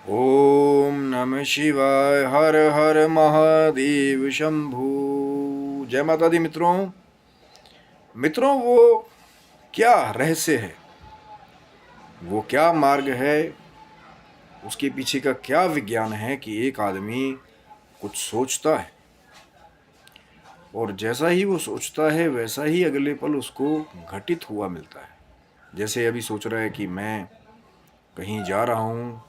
ओम नमः शिवाय। हर हर महादेव शंभू। जय माता दी मित्रों। वो क्या रहस्य है, वो क्या मार्ग है, उसके पीछे का क्या विज्ञान है कि एक आदमी कुछ सोचता है और जैसा ही वो सोचता है वैसा ही अगले पल उसको घटित हुआ मिलता है। जैसे अभी सोच रहा है कि मैं कहीं जा रहा हूँ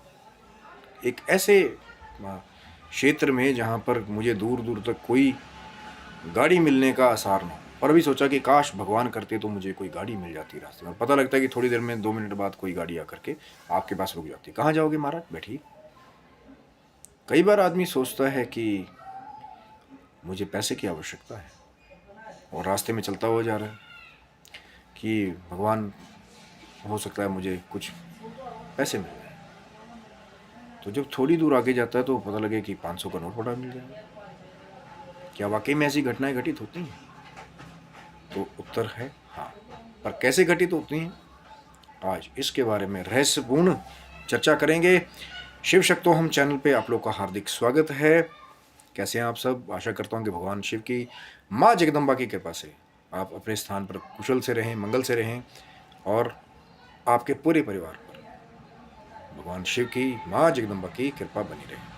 एक ऐसे क्षेत्र में जहाँ पर मुझे दूर दूर तक कोई गाड़ी मिलने का आसार ना हो, पर अभी सोचा कि काश भगवान करते तो मुझे कोई गाड़ी मिल जाती रास्ते में। पता लगता है कि थोड़ी देर में 2 मिनट बाद कोई गाड़ी आकर के आपके पास रुक जाती है। कहाँ जाओगे महाराज, बैठिए। कई बार आदमी सोचता है कि मुझे पैसे की आवश्यकता है और रास्ते में चलता हुआ जा रहा है कि भगवान हो सकता है मुझे कुछ पैसे मिल जाए। तो जब थोड़ी दूर आगे जाता है तो पता लगे कि 500 का नोट पड़ा मिल जाएगा। क्या वाकई में ऐसी घटनाएं घटित होती हैं? तो उत्तर है हाँ। पर कैसे घटित होती हैं, आज इसके बारे में रहस्यपूर्ण चर्चा करेंगे। शिव शक्तोहम चैनल पे आप लोग का हार्दिक स्वागत है। कैसे हैं आप सब? आशा करता हूँ कि भगवान शिव की माँ जगदम्बा की कृपा से आप अपने स्थान पर कुशल से रहें, मंगल से रहें और आपके पूरे परिवार पर भगवान शिव की माँ जगदम्बा की कृपा बनी रहे।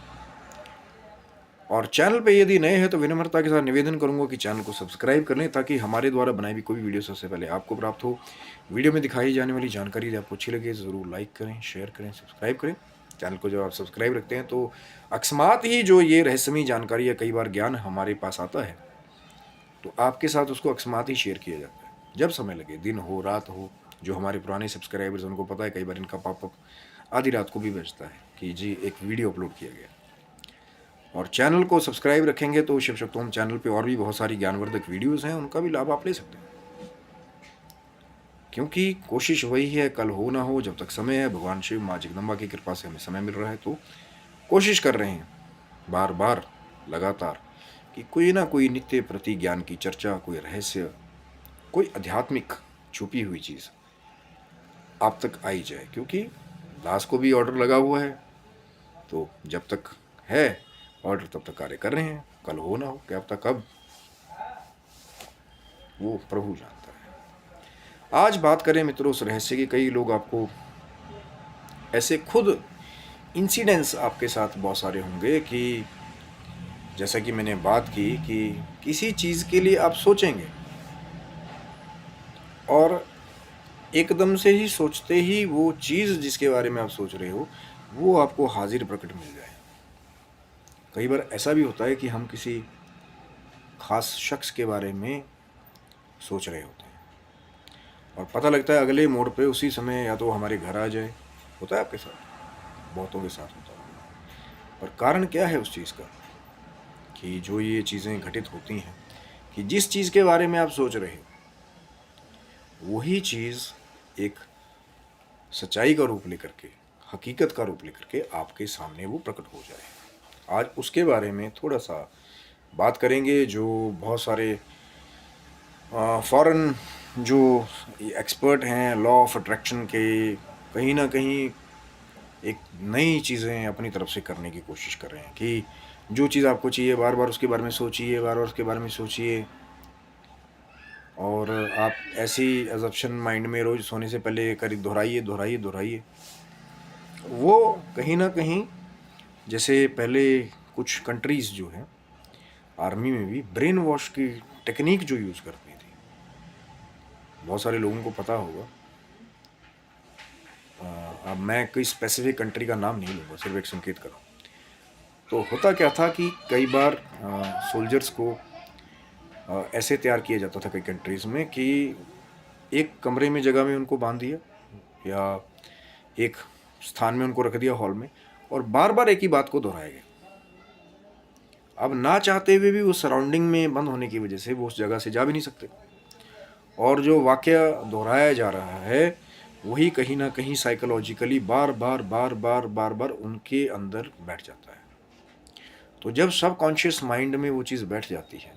और चैनल पे यदि नए हैं तो विनम्रता के साथ निवेदन करूंगा कि चैनल को सब्सक्राइब कर लें ताकि हमारे द्वारा बनाई हुई कोई वीडियो सबसे पहले आपको प्राप्त हो। वीडियो में दिखाई जाने वाली जानकारी यदि आपको अच्छी लगे ज़रूर लाइक करें, शेयर करें, सब्सक्राइब करें। चैनल को जब आप सब्सक्राइब रखते हैं तो अकस्मात ही जो ये रहस्यमयी जानकारी या कई बार ज्ञान हमारे पास आता है तो आपके साथ उसको अकस्मात ही शेयर किया जाता है जब समय लगे, दिन हो रात हो। जो हमारे पुराने सब्सक्राइबर्स उनको पता है, कई बार इनका पॉपअप आधी रात को भी बजता है कि जी एक वीडियो अपलोड किया गया। और चैनल को सब्सक्राइब रखेंगे तो शिव शक्तोहम चैनल पे और भी बहुत सारी ज्ञानवर्धक वीडियोस हैं, उनका भी लाभ आप ले सकते हैं। क्योंकि कोशिश वही है, कल हो ना हो, जब तक समय है। भगवान शिव माँ जगदम्बा की कृपा से हमें समय मिल रहा है तो कोशिश कर रहे हैं बार बार लगातार कि कोई ना कोई नित्य प्रति ज्ञान की चर्चा, कोई रहस्य, कोई आध्यात्मिक छुपी हुई चीज़ आप तक आई जाए। क्योंकि दास को भी ऑर्डर लगा हुआ है, तो जब तक है ऑर्डर तब तक कार्य कर रहे हैं। कल हो ना हो, क्या पता कब, वो प्रभु जानता है। आज बात करें मित्रों उस रहस्य की। कई लोग आपको ऐसे खुद इंसिडेंट्स आपके साथ बहुत सारे होंगे कि जैसा कि मैंने बात की कि किसी चीज़ के लिए आप सोचेंगे और एकदम से ही सोचते ही वो चीज़ जिसके बारे में आप सोच रहे हो वो आपको हाजिर प्रकट मिल जाए। कई बार ऐसा भी होता है कि हम किसी खास शख्स के बारे में सोच रहे होते हैं और पता लगता है अगले मोड़ पे उसी समय या तो हमारे घर आ जाए। होता है आपके साथ, बहुतों के साथ होता है। और कारण क्या है उस चीज़ का कि जो ये चीज़ें घटित होती हैं कि जिस चीज़ के बारे में आप सोच रहे हो वही चीज़ एक सच्चाई का रूप लेकर के, हकीकत का रूप लेकर के आपके सामने वो प्रकट हो जाए। आज उसके बारे में थोड़ा सा बात करेंगे। जो बहुत सारे फॉरेन जो एक्सपर्ट हैं लॉ ऑफ अट्रैक्शन के, कहीं ना कहीं एक नई चीज़ें अपनी तरफ से करने की कोशिश कर रहे हैं कि जो चीज़ आपको चाहिए बार बार उसके बारे में सोचिए, बार बार उसके बारे में सोचिए और आप ऐसी एजप्शन माइंड में रोज़ सोने से पहले करीब दोहराइए दोहराइए दोहराइए। वो कहीं ना कहीं जैसे पहले कुछ कंट्रीज़ जो हैं आर्मी में भी ब्रेन वॉश की टेक्निक जो यूज़ करती थी, बहुत सारे लोगों को पता होगा। अब मैं कोई स्पेसिफिक कंट्री का नाम नहीं लूँगा, सिर्फ एक संकेत करूँ। तो होता क्या था कि कई बार सोल्जर्स को ऐसे तैयार किया जाता था कई कंट्रीज़ में कि एक कमरे में जगह में उनको बांध दिया या एक स्थान में उनको रख दिया हॉल में और बार बार एक ही बात को दोहराया गया। अब ना चाहते हुए भी उस सराउंडिंग में बंद होने की वजह से वो उस जगह से जा भी नहीं सकते और जो वाक़या दोहराया जा रहा है वही कहीं ना कहीं साइकोलॉजिकली बार बार बार बार बार बार उनके अंदर बैठ जाता है। तो जब सबकॉन्शियस माइंड में वो चीज़ बैठ जाती है,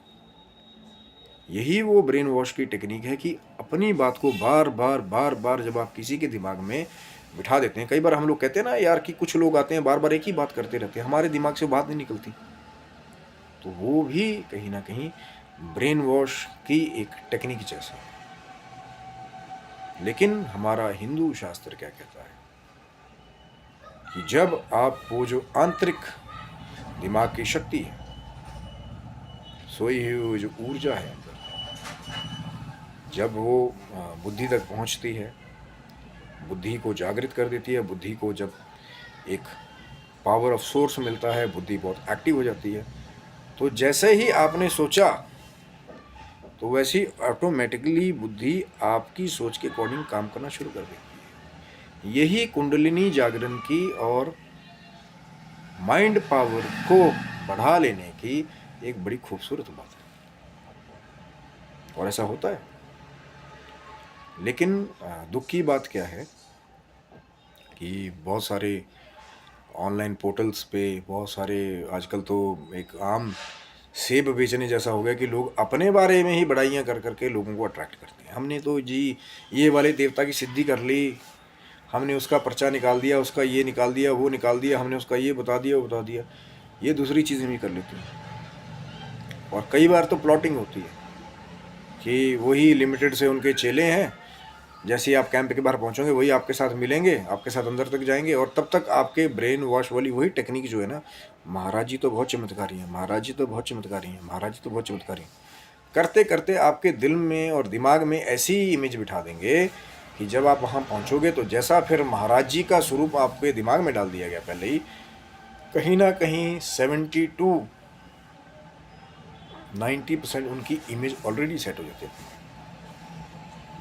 यही वो ब्रेन वॉश की टेक्निक है कि अपनी बात को बार बार बार बार जब आप किसी के दिमाग में बिठा देते हैं। कई बार हम लोग कहते हैं ना यार कि कुछ लोग आते हैं बार बार एक ही बात करते रहते हैं, हमारे दिमाग से बात नहीं निकलती, तो वो भी कहीं ना कहीं ब्रेन वॉश की एक टेक्निक जैसा है। लेकिन हमारा हिंदू शास्त्र क्या कहता है कि जब आप वो जो आंतरिक दिमाग की शक्ति है, सोई हुई जो ऊर्जा है अंदर, जब वो बुद्धि तक पहुंचती है, बुद्धि को जागृत कर देती है, बुद्धि को जब एक पावर ऑफ सोर्स मिलता है, बुद्धि बहुत एक्टिव हो जाती है, तो जैसे ही आपने सोचा तो वैसे ही ऑटोमेटिकली बुद्धि आपकी सोच के अकॉर्डिंग काम करना शुरू कर देती है। यही कुंडलिनी जागरण की और माइंड पावर को बढ़ा लेने की एक बड़ी खूबसूरत बात है, और ऐसा होता है। लेकिन दुख की बात क्या है कि बहुत सारे ऑनलाइन पोर्टल्स पे बहुत सारे आजकल तो एक आम सेब बेचने जैसा हो गया कि लोग अपने बारे में ही बड़ाइयाँ कर करके लोगों को अट्रैक्ट करते हैं। हमने तो जी ये वाले देवता की सिद्धि कर ली, हमने उसका पर्चा निकाल दिया, उसका ये निकाल दिया, वो निकाल दिया, हमने उसका ये बता दिया, वो बता दिया। ये दूसरी चीज़ें भी कर लेते हैं। और कई बार तो प्लॉटिंग होती है कि वही लिमिटेड से उनके चेले हैं, जैसे ही आप कैंप के बाहर पहुंचोगे वही आपके साथ मिलेंगे, आपके साथ अंदर तक जाएंगे, और तब तक आपके ब्रेन वॉश वाली वही टेक्निक जो है ना, महाराज जी तो बहुत चमत्कारी हैं, महाराज जी तो बहुत चमत्कारी हैं, महाराज जी तो बहुत चमत्कारी हैं, करते करते आपके दिल में और दिमाग में ऐसी इमेज बिठा देंगे कि जब आप वहाँ पहुँचोगे तो जैसा फिर महाराज जी का स्वरूप आपके दिमाग में डाल दिया गया पहले ही, कहीं ना कहीं 70 to 90% उनकी इमेज ऑलरेडी सेट हो जाती है।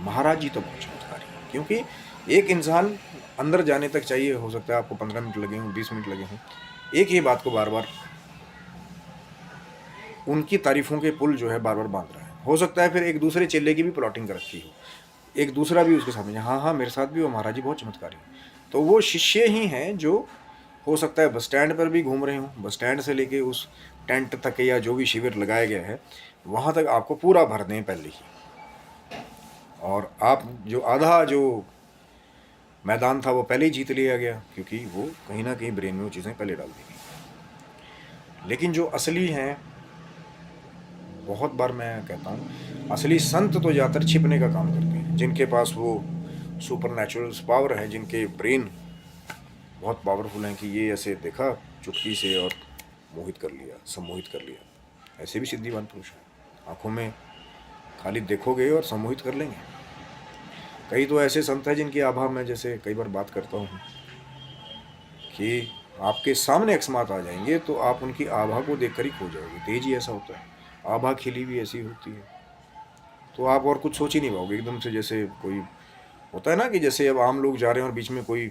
महाराज जी तो बहुत चमत्कारी है, क्योंकि एक इंसान अंदर जाने तक चाहिए, हो सकता है आपको 15 मिनट लगे हों, 20 मिनट लगे हों, एक ही बात को बार बार उनकी तारीफों के पुल जो है बार बार बांध रहा है। हो सकता है फिर एक दूसरे चेले की भी प्लॉटिंग कर रखी हो, एक दूसरा भी उसके साथ में, हाँ हाँ मेरे साथ भी वो महाराज जी बहुत चमत्कारी है। तो वो शिष्य ही हैं जो हो सकता है बस स्टैंड पर भी घूम रहे हों, बस स्टैंड से लेके उस टेंट तक या जो भी शिविर लगाया गया है वहाँ तक आपको पूरा भर दें पहले ही, और आप जो आधा जो मैदान था वो पहले ही जीत लिया गया, क्योंकि वो कहीं ना कहीं ब्रेन में वो चीज़ें पहले डाल दी गई। लेकिन जो असली हैं, बहुत बार मैं कहता हूँ असली संत तो ज़्यादातर छिपने का काम करते हैं, जिनके पास वो सुपर नेचुरल पावर है, जिनके ब्रेन बहुत पावरफुल हैं कि ये ऐसे देखा चुटकी से और मोहित कर लिया, सम्मोहित कर लिया। ऐसे भी सिद्धिवान पुरुष हैं, आँखों में खाली देखोगे और सम्मोहित कर लेंगे। कई तो ऐसे संत हैं जिनकी आभा मैं जैसे कई बार बात करता हूँ कि आपके सामने अकस्मात आ जाएंगे तो आप उनकी आभा को देखकर ही खो जाओगे, तेज ही ऐसा होता है, आभा खिली भी ऐसी होती है, तो आप और कुछ सोच ही नहीं पाओगे। एकदम से जैसे कोई होता है ना कि जैसे अब आम लोग जा रहे हैं और बीच में कोई,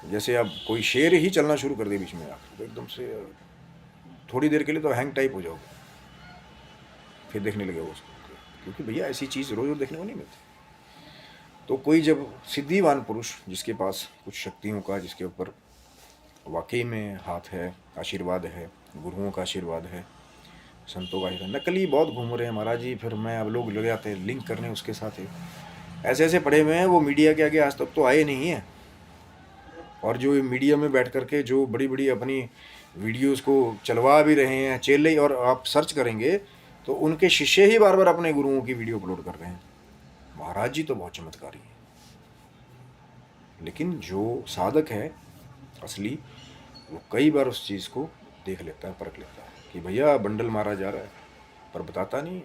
जैसे अब कोई शेर ही चलना शुरू कर दे बीच में, आप तो एकदम से थोड़ी देर के लिए तो हैंग टाइप हो जाओगे, फिर देखने लगे उसको, क्योंकि भैया ऐसी चीज़ रोज़ रोज़ देखने को नहीं मिलती। तो कोई जब सिद्धिवान पुरुष जिसके पास कुछ शक्तियों का, जिसके ऊपर वाकई में हाथ है, आशीर्वाद है, गुरुओं का आशीर्वाद है, संतों का आशीर्वाद, नकली बहुत घूम रहे हैं महाराज जी, फिर मैं अब लोग लग जाते हैं लिंक करने उसके साथ ही, ऐसे ऐसे पड़े हुए हैं, वो मीडिया के आगे आज तक तो आए नहीं हैं, और जो मीडिया में बैठ करके जो बड़ी बड़ी अपनी वीडियोस को चलवा भी रहे हैं चेले, और आप सर्च करेंगे तो उनके शिष्य ही बार बार अपने गुरुओं की वीडियो अपलोड कर रहे हैं, महाराज जी तो बहुत चमत्कारी है। लेकिन जो साधक है असली, वो कई बार उस चीज़ को देख लेता है, परख लेता है कि भैया बंडल मारा जा रहा है, पर बताता नहीं,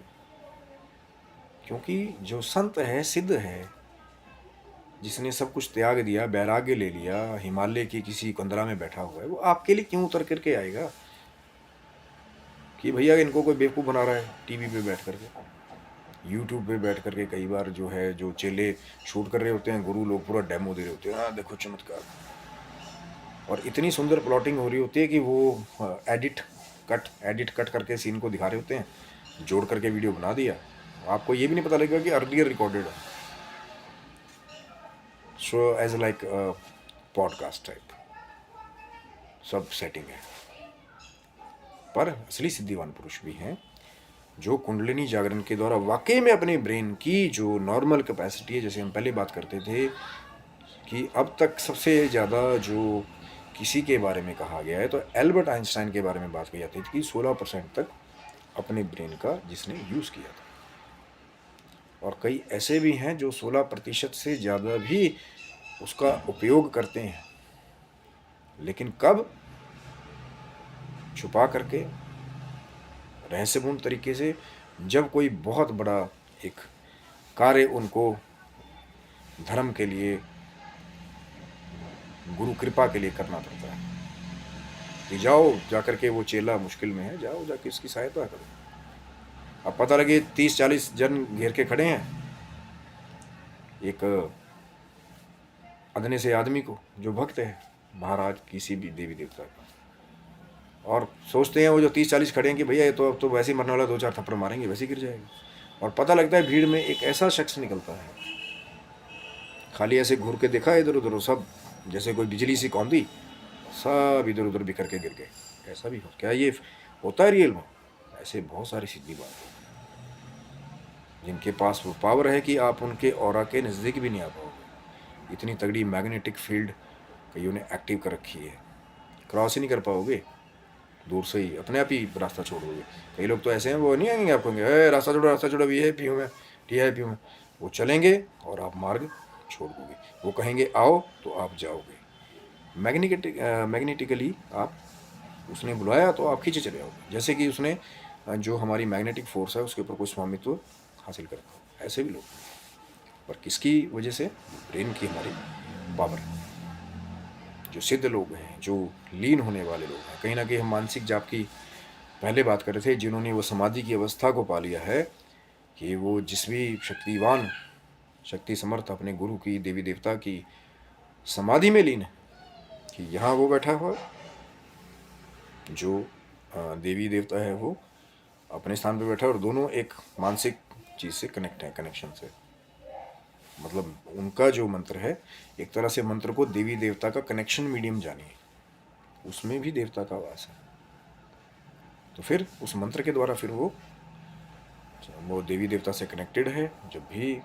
क्योंकि जो संत है, सिद्ध है, जिसने सब कुछ त्याग दिया, बैराग्य ले लिया, हिमालय की किसी कंदरा में बैठा हुआ है, वो आपके लिए क्यों उतर करके आएगा कि भैया इनको कोई बेवकूफ़ बना रहा है टीवी पे बैठ करके, यूट्यूब पे बैठ करके। कई बार जो है जो चेले शूट कर रहे होते हैं, गुरु लोग पूरा डेमो दे रहे होते हैं, हाँ देखो चमत्कार, और इतनी सुंदर प्लॉटिंग हो रही होती है कि वो एडिट कट करके सीन को दिखा रहे होते हैं, जोड़ करके वीडियो बना दिया, आपको ये भी नहीं पता लगेगा कि अर्लियर रिकॉर्डेड है, so as like podcast type सब सेटिंग है। पर असली सिद्धिवान पुरुष भी हैं जो कुंडलिनी जागरण के द्वारा वाकई में अपने ब्रेन की जो नॉर्मल कैपेसिटी है, जैसे हम पहले बात करते थे कि अब तक सबसे ज़्यादा जो किसी के बारे में कहा गया है तो एल्बर्ट आइंस्टाइन के बारे में बात की जाती थी कि 16% तक अपने ब्रेन का जिसने यूज़ किया था, और कई ऐसे भी हैं जो 16% से ज़्यादा भी उसका उपयोग करते हैं, लेकिन कब? छुपा करके, रहस्यपूर्ण तरीके से, जब कोई बहुत बड़ा एक कार्य उनको धर्म के लिए, गुरु कृपा के लिए करना पड़ता है कि जाओ जाकर के, वो चेला मुश्किल में है, जाओ जाके इसकी सहायता करो। अब पता लगे 30-40 जन घेर के खड़े हैं एक अदने से आदमी को जो भक्त है महाराज किसी भी देवी देवता का, और सोचते हैं वो जो 30-40 खड़े हैं कि भैया ये तो अब तो वैसे ही मरने वाला, 2-4 थप्पड़ मारेंगे वैसे ही गिर जाएगा, और पता लगता है भीड़ में एक ऐसा शख्स निकलता है, खाली ऐसे घूर के देखा इधर उधर, सब जैसे कोई बिजली सी कौंधी, सब इधर उधर बिखर के गिर गए। ऐसा भी हो, क्या ये होता है रियल में? ऐसे बहुत सारी सीधी बात है जिनके पास वो पावर है कि आप उनके ऑरा के नज़दीक भी नहीं आ पाओगे। इतनी तगड़ी मैग्नेटिक फील्ड कईयों ने एक्टिव कर रखी है, क्रॉस ही नहीं कर पाओगे, दूर से ही अपने आप ही रास्ता छोड़ दोगे। कई लोग तो ऐसे हैं, वो नहीं आएंगे आपको कहेंगे रास्ता छोड़ो रास्ता छोड़ो, VIP हूँ मैं, TIP हूँ मैं, वो चलेंगे और आप मार्ग छोड़ दोगे। वो कहेंगे आओ तो आप जाओगे, मैग्नेटिकली आप, उसने बुलाया तो आप खींचे चले आओगे, जैसे कि उसने जो हमारी मैग्नेटिक फोर्स है उसके ऊपर कोई स्वामित्व हासिल कर रखा हो। ऐसे भी लोग, पर किसकी वजह से? ब्रेन की हमारी पावर। जो सिद्ध लोग हैं, जो लीन होने वाले लोग हैं, कहीं ना कहीं हम मानसिक जाप की पहले बात कर रहे थे, जिन्होंने वो समाधि की अवस्था को पा लिया है कि वो जिस भी शक्तिवान, शक्ति समर्थ अपने गुरु की, देवी देवता की समाधि में लीन है, कि यहाँ वो बैठा हुआ जो देवी देवता है वो अपने स्थान पर बैठा है, और दोनों एक मानसिक चीज़ से कनेक्ट है, कनेक्शन से, मतलब उनका जो मंत्र है एक तरह से मंत्र को देवी देवता का कनेक्शन मीडियम जानिए, उसमें भी देवता का वास है। तो फिर उस मंत्र के द्वारा फिर वो देवी देवता से कनेक्टेड है जब भी,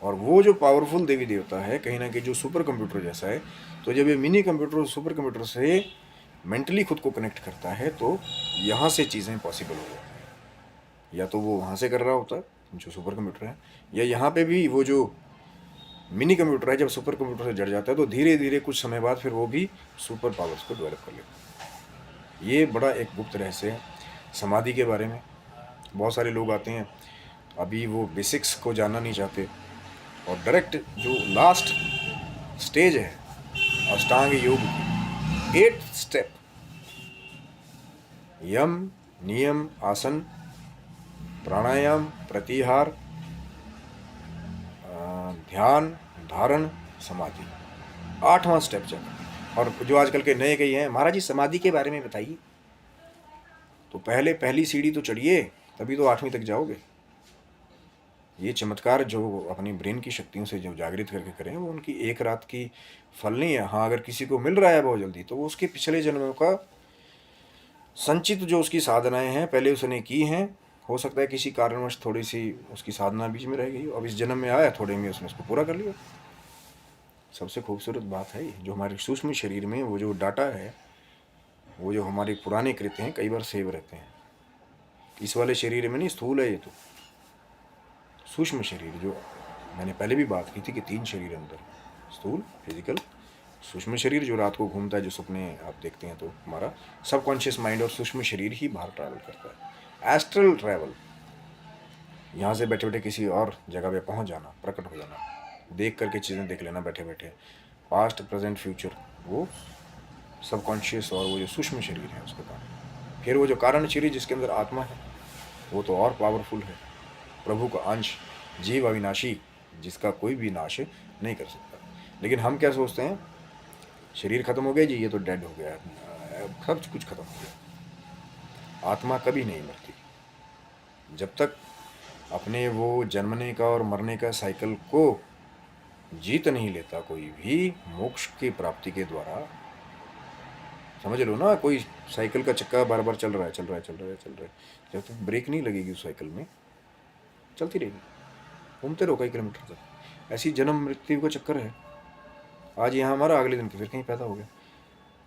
और वो जो पावरफुल देवी देवता है कहीं ना कहीं जो सुपर कंप्यूटर जैसा है, तो जब ये मिनी कंप्यूटर सुपर कंप्यूटर से मेंटली खुद को कनेक्ट करता है तो यहाँ से चीज़ें पॉसिबल हो जाती हैं। या तो वो वहाँ से कर रहा होता है जो सुपर कंप्यूटर है, या यहाँ पे भी वो जो मिनी कंप्यूटर है जब सुपर कंप्यूटर से जड़ जाता है तो धीरे धीरे कुछ समय बाद फिर वो भी सुपर पावर्स को डेवलप कर लेता है। ये बड़ा एक गुप्त रहस्य है समाधि के बारे में। बहुत सारे लोग आते हैं अभी वो बेसिक्स को जानना नहीं चाहते, और डायरेक्ट जो लास्ट स्टेज है अष्टांग योग की, 8 स्टेप, यम, नियम, आसन, प्राणायाम, प्रत्याहार, ध्यान, धारण, समाधि, 8वां स्टेप चल। और जो आजकल के नए कई हैं, महाराज जी समाधि के बारे में बताइए, तो पहली सीढ़ी तो चढ़िए तभी तो 8वीं तक जाओगे। ये चमत्कार जो अपनी ब्रेन की शक्तियों से जो जागृत करके करें वो उनकी एक रात की फल नहीं है। हाँ, अगर किसी को मिल रहा है बहुत जल्दी तो वो उसके पिछले जन्मों का संचित जो उसकी साधनाएं हैं पहले उसने की हैं, हो सकता है किसी कारणवश थोड़ी सी उसकी साधना बीच में रह गई, अब इस जन्म में आया थोड़े में उसने उसको पूरा कर लिया। सबसे खूबसूरत बात है जो हमारे सूक्ष्म शरीर में वो जो डाटा है, वो जो हमारे पुराने कृत्य हैं कई बार सेव रहते हैं। इस वाले शरीर में नहीं, स्थूल है ये तो, सूक्ष्म शरीर जो मैंने पहले भी बात की थी कि 3 शरीर अंदर, स्थूल, फिजिकल, सूक्ष्म शरीर जो रात को घूमता है, जो सपने आप देखते हैं, तो हमारा सबकॉन्शियस माइंड और सूक्ष्म शरीर ही बाहर ट्रैवल करता है। एस्ट्रल ट्रैवल, यहाँ से बैठे बैठे किसी और जगह पे पहुँच जाना, प्रकट हो जाना, देख करके चीज़ें देख लेना बैठे बैठे, पास्ट प्रेजेंट फ्यूचर, वो सबकॉन्शियस और वो जो सूक्ष्म शरीर है उसका काम। फिर वो जो कारण शरीर जिसके अंदर आत्मा है वो तो और पावरफुल है, प्रभु का अंश, जीव अविनाशी, जिसका कोई भी नाश नहीं कर सकता। लेकिन हम क्या सोचते हैं, शरीर खत्म हो गया जी, ये तो डेड हो गया, सब कुछ खत्म हो गया। आत्मा कभी नहीं मरती जब तक अपने वो जन्मने का और मरने का साइकिल को जीत नहीं लेता कोई भी मोक्ष की प्राप्ति के द्वारा। समझ लो ना, कोई साइकिल का चक्का बार बार चल रहा है, जब तक ब्रेक नहीं लगेगी उस साइकिल में चलती रहेगी, घूमते रहो कई किलोमीटर तक। ऐसी जन्म मृत्यु का चक्कर है, आज यहाँ हमारा, अगले दिन फिर कहीं पैदा हो गया।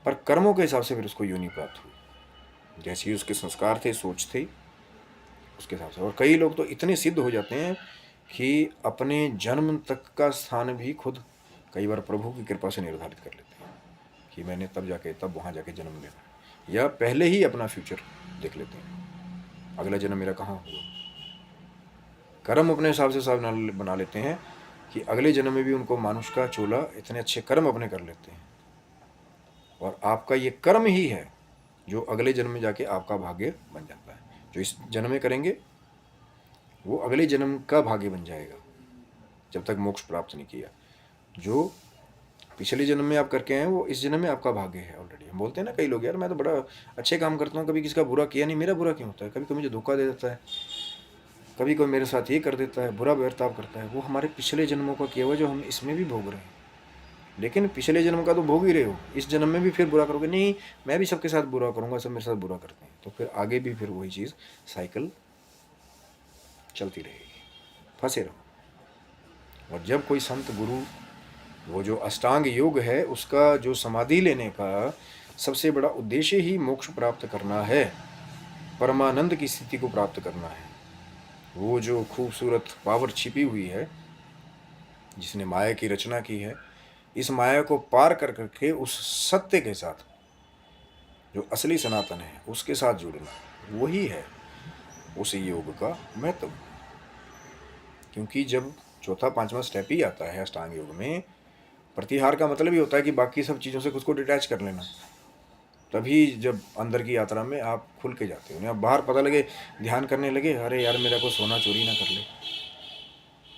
पर कर्मों के हिसाब से फिर उसको योनि प्राप्त हुई, जैसे ही उसके संस्कार थे, सोच थी, उसके हिसाब से। और कई लोग तो इतने सिद्ध हो जाते हैं कि अपने जन्म तक का स्थान भी खुद कई बार प्रभु की कृपा से निर्धारित कर लेते हैं कि मैंने तब जाके तब वहाँ जाके जन्म लेना है, या पहले ही अपना फ्यूचर देख लेते हैं, अगला जन्म मेरा कहाँ हुआ। कर्म अपने हिसाब से सब बना लेते हैं कि अगले जन्म में भी उनको मानुष का चोला, इतने अच्छे कर्म अपने कर लेते हैं। और आपका ये कर्म ही है जो अगले जन्म में जाके आपका भाग्य बन जाता है। जो इस जन्म में करेंगे वो अगले जन्म का भाग्य बन जाएगा, जब तक मोक्ष प्राप्त नहीं किया। जो पिछले जन्म में आप करके आए वो इस जन्म में आपका भाग्य है ऑलरेडी। हम बोलते हैं ना कई लोग, यार मैं तो बड़ा अच्छे काम करता हूँ, कभी किसी का बुरा किया नहीं, मेरा बुरा क्यों होता है? कभी कोई मुझे धोखा दे देता है, कभी कोई मेरे साथ ये कर देता है, बुरा बर्ताव करता है। वो हमारे पिछले जन्मों का किया हुआ जो हम इसमें भी भोग रहे हैं। लेकिन पिछले जन्म का तो भोग ही रहे हो, इस जन्म में भी फिर बुरा करोगे, नहीं मैं भी सबके साथ बुरा करूँगा, सब मेरे साथ बुरा करते हैं, तो फिर आगे भी फिर वही चीज़ साइकिल चलती रहेगी, फंसे रहो। और जब कोई संत गुरु, वो जो अष्टांग योग है उसका जो समाधि लेने का सबसे बड़ा उद्देश्य ही मोक्ष प्राप्त करना है, परमानंद की स्थिति को प्राप्त करना है। वो जो खूबसूरत पावर छिपी हुई है जिसने माया की रचना की है, इस माया को पार कर करके उस सत्य के साथ जो असली सनातन है उसके साथ जुड़ना, वही है उस योग का महत्व। क्योंकि जब चौथा पांचवा स्टेप ही आता है अष्टांग योग में, प्रतिहार का मतलब ही होता है कि बाकी सब चीज़ों से खुद को डिटैच कर लेना। तभी जब अंदर की यात्रा में आप खुल के जाते हो। आप बाहर पता लगे ध्यान करने लगे, अरे यार मेरा को सोना चोरी ना कर ले,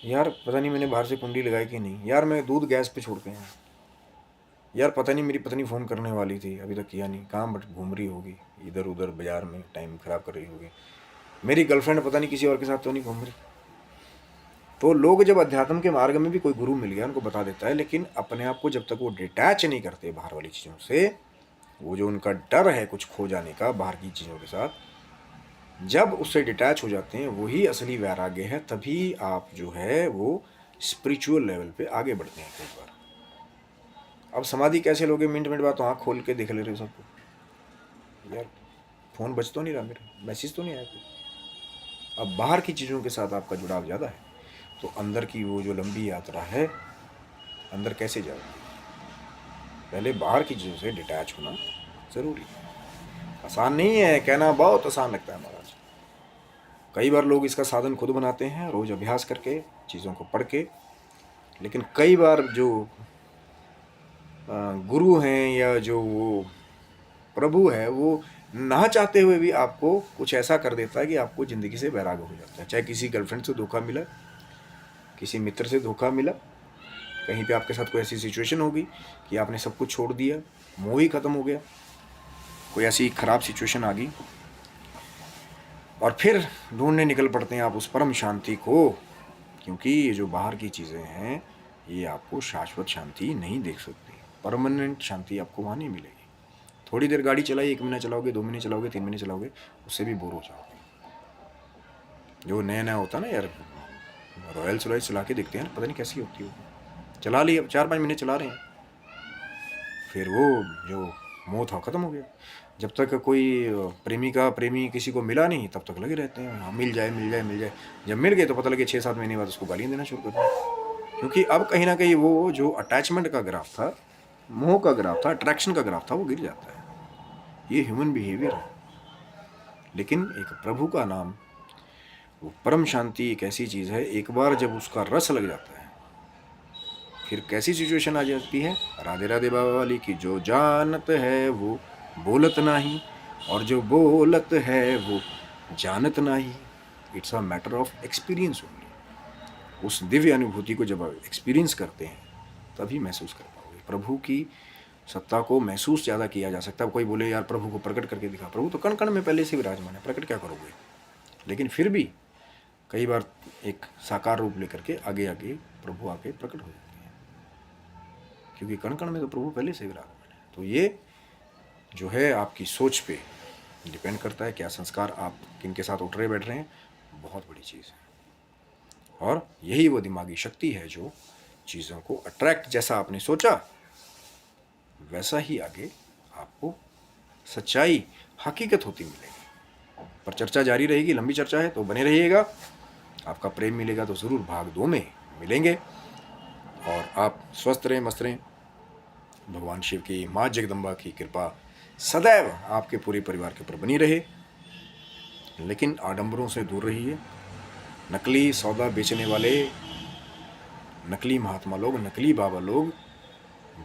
यार पता नहीं मैंने बाहर से कुंडी लगाई कि नहीं, यार मैं दूध गैस पे छोड़ के आया, यार पता नहीं मेरी पत्नी फ़ोन करने वाली थी अभी तक किया नहीं, कहाँ बट घूम रही होगी इधर उधर बाजार में, टाइम ख़राब कर रही होगी, मेरी गर्लफ्रेंड पता नहीं किसी और के साथ तो नहीं घूम रही। तो लोग जब अध्यात्म के मार्ग में भी कोई गुरु मिल गया उनको बता देता है, लेकिन अपने आप को जब तक वो डिटैच नहीं करते बाहर वाली चीज़ों से, वो जो उनका डर है कुछ खो जाने का बाहर की चीज़ों के साथ, जब उससे डिटैच हो जाते हैं वही असली वैराग्य है। तभी आप जो है वो स्पिरिचुअल लेवल पे आगे बढ़ते हैं। कई बार अब समाधि कैसे लोगे, मिनट मिनट बाद तो आँख खोल के देख ले रहे हो सबको, यार फ़ोन बच तो नहीं रहा, मेरा मैसेज तो नहीं आया कोई। अब बाहर की चीज़ों के साथ आपका जुड़ाव ज़्यादा है, तो अंदर की वो जो लंबी यात्रा है, अंदर कैसे जाओगे? पहले बाहर की चीज़ों से डिटैच होना ज़रूरी है। आसान नहीं है, कहना बहुत आसान लगता है महाराज। कई बार लोग इसका साधन खुद बनाते हैं, रोज़ अभ्यास करके, चीज़ों को पढ़ के। लेकिन कई बार जो गुरु हैं या जो वो प्रभु है, वो ना चाहते हुए भी आपको कुछ ऐसा कर देता है कि आपको ज़िंदगी से वैराग्य हो जाता है। चाहे किसी गर्लफ्रेंड से धोखा मिला, किसी मित्र से धोखा मिला, कहीं पे आपके साथ कोई ऐसी सिचुएशन होगी कि आपने सब कुछ छोड़ दिया, मोह ही ख़त्म हो गया, कोई ऐसी ख़राब सिचुएशन आ गई, और फिर ढूंढने निकल पड़ते हैं आप उस परम शांति को। क्योंकि ये जो बाहर की चीज़ें हैं ये आपको शाश्वत शांति नहीं दे सकती, परमानेंट शांति आपको वहाँ नहीं मिलेगी। थोड़ी देर गाड़ी चलाई, 1 महीना चलाओगे, 2 महीने चलाओगे, 3 महीने चलाओगे, उससे भी बोर हो जाओगे। जो नया नया होता है ना यार, रॉयल्स रॉयल्स चला के देखते हैं, पता नहीं कैसी होती है, चला ली, अब 4-5 महीने चला रहे हैं, फिर वो जो मोह था ख़त्म हो गया। जब तक कोई प्रेमी किसी को मिला नहीं तब तक लगे रहते हैं, हाँ मिल जाए मिल जाए मिल जाए। जब मिल गए तो पता लगे 6-7 महीने बाद उसको गालियाँ देना शुरू कर दिया। क्योंकि अब कहीं ना कहीं वो जो अटैचमेंट का ग्राफ था, मोह का ग्राफ था, अट्रैक्शन का ग्राफ था, वो गिर जाता है। ये ह्यूमन बिहेवियर है। लेकिन एक प्रभु का नाम, वो परम शांति एक ऐसी चीज़ है, एक बार जब उसका रस लग जाता है फिर कैसी सिचुएशन आ जाती है, राधे राधे बाबा वाली की, जो जानत है वो बोलत नहीं, और जो बोलत है वो जानत नहीं। It's a matter of experience only. उस दिव्य अनुभूति को जब आप एक्सपीरियंस करते हैं तभी महसूस कर पाओगे। प्रभु की सत्ता को महसूस ज़्यादा किया जा सकता है। कोई बोले यार प्रभु को प्रकट करके दिखा, प्रभु तो कण कण में पहले से विराजमान है, प्रकट क्या करोगे? लेकिन फिर भी कई बार एक साकार रूप लेकर के आगे आगे प्रभु आके प्रकट हो जाते हैं, क्योंकि कण कण में तो प्रभु पहले से विराजमान है। तो ये जो है आपकी सोच पे डिपेंड करता है, क्या संस्कार आप किन के साथ उठ रहे बैठ रहे हैं, बहुत बड़ी चीज़ है। और यही वो दिमागी शक्ति है जो चीज़ों को अट्रैक्ट, जैसा आपने सोचा वैसा ही आगे आपको सच्चाई, हकीकत होती मिलेगी। पर चर्चा जारी रहेगी, लंबी चर्चा है, तो बने रहिएगा। आपका प्रेम मिलेगा तो ज़रूर भाग 2 में मिलेंगे। और आप स्वस्थ रहें, मस्त रहें। भगवान शिव की, माँ जगदम्बा की कृपा सदैव आपके पूरे परिवार के ऊपर बनी रहे। लेकिन आडंबरों से दूर रहिए। नकली सौदा बेचने वाले, नकली महात्मा लोग, नकली बाबा लोग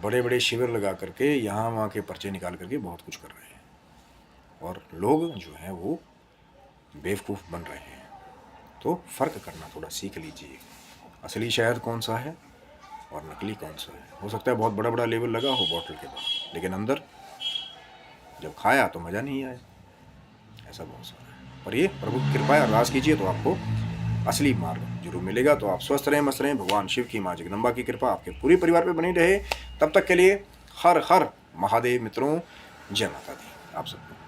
बड़े बड़े शिविर लगा करके यहाँ वहाँ के पर्चे निकाल करके बहुत कुछ कर रहे हैं, और लोग जो हैं वो बेवकूफ़ बन रहे हैं। तो फ़र्क करना थोड़ा सीख लीजिए, असली शहद कौन सा है और नकली कौन सा है। हो सकता है बहुत बड़ा बड़ा लेबल लगा हो बॉटल के बाहर, लेकिन अंदर जब खाया तो मज़ा नहीं आया। ऐसा बहुत सारा है। पर ये प्रभु की कृपा है, अरदास कीजिए तो आपको असली मार्ग जरूर मिलेगा। तो आप स्वस्थ रहें, मस्त रहें। भगवान शिव की, माँ जगदम्बा की कृपा आपके पूरे परिवार पे बनी रहे। तब तक के लिए हर हर महादेव मित्रों, जय माता दी आप सबको।